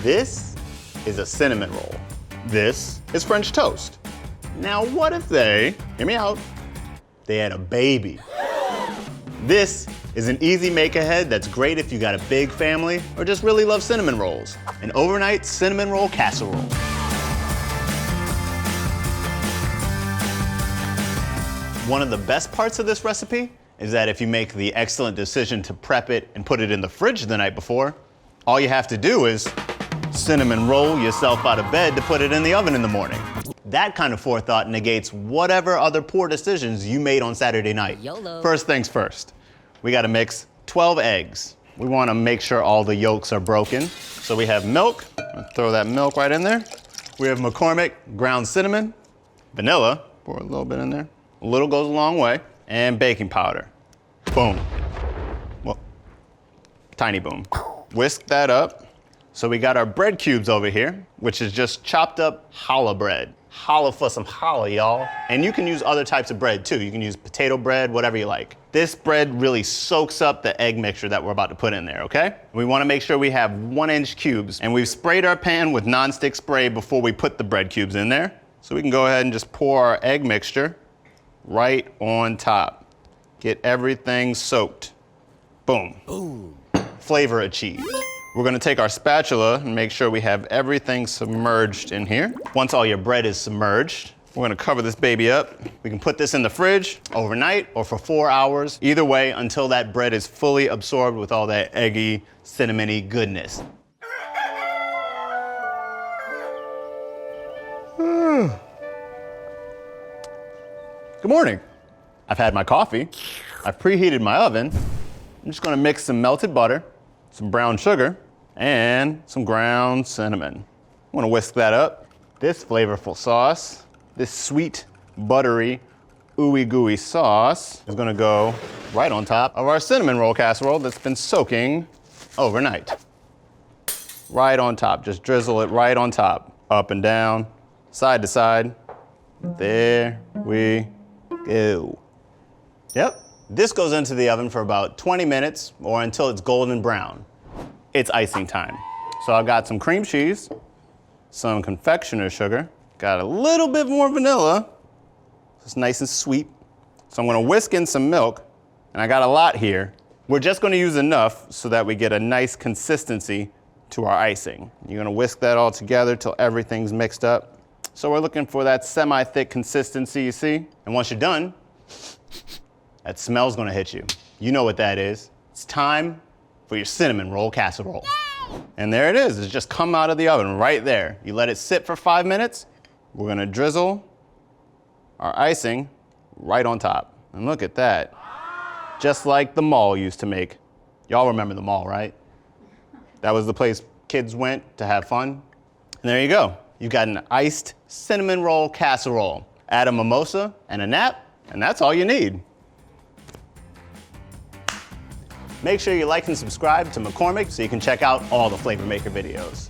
This is a cinnamon roll. This is French toast. Now what if they, hear me out, they had a baby? This is an easy make-ahead that's great if you got a big family or just really love cinnamon rolls. An overnight cinnamon roll casserole. One of the best parts of this recipe is that if you make the excellent decision to prep it and put it in the fridge the night before, all you have to do is cinnamon roll yourself out of bed to put it in the oven in the morning. That kind of forethought negates whatever other poor decisions you made on Saturday night. YOLO. First things first, we gotta mix 12 eggs. We wanna make sure all the yolks are broken. So we have milk, throw that milk right in there. We have McCormick ground cinnamon, vanilla, pour a little bit in there. A little goes a long way, and baking powder. Boom. Well, tiny boom. Whisk that up. So we got our bread cubes over here, which is just chopped up challah bread. Challah for some challah, y'all. And you can use other types of bread too. You can use potato bread, whatever you like. This bread really soaks up the egg mixture that we're about to put in there, okay? We wanna make sure we have 1-inch cubes, and we've sprayed our pan with nonstick spray before we put the bread cubes in there. So we can go ahead and just pour our egg mixture right on top. Get everything soaked. Boom. Boom. Flavor achieved. We're gonna take our spatula and make sure we have everything submerged in here. Once all your bread is submerged, we're gonna cover this baby up. We can put this in the fridge overnight or for 4 hours. Either way, until that bread is fully absorbed with all that eggy, cinnamony goodness. Good morning. I've had my coffee. I've preheated my oven. I'm just gonna mix some melted butter, some brown sugar, and some ground cinnamon. I'm gonna whisk that up. This flavorful sauce, this sweet, buttery, ooey gooey sauce is gonna go right on top of our cinnamon roll casserole that's been soaking overnight. Right on top, just drizzle it right on top. Up and down, side to side. There we go. Yep. This goes into the oven for about 20 minutes or until it's golden brown. It's icing time. So I've got some cream cheese, some confectioner's sugar, got a little bit more vanilla. It's nice and sweet. So I'm gonna whisk in some milk, and I got a lot here. We're just gonna use enough so that we get a nice consistency to our icing. You're gonna whisk that all together till everything's mixed up. So we're looking for that semi-thick consistency, you see? And once you're done, that smell's gonna hit you. You know what that is. It's time for your cinnamon roll casserole. And there it is. It's just come out of the oven right there. You let it sit for 5 minutes. We're gonna drizzle our icing right on top. And look at that. Just like the mall used to make. Y'all remember the mall, right? That was the place kids went to have fun. And there you go. You got an iced cinnamon roll casserole. Add a mimosa and a nap, and that's all you need. Make sure you like and subscribe to McCormick so you can check out all the Flavor Maker videos.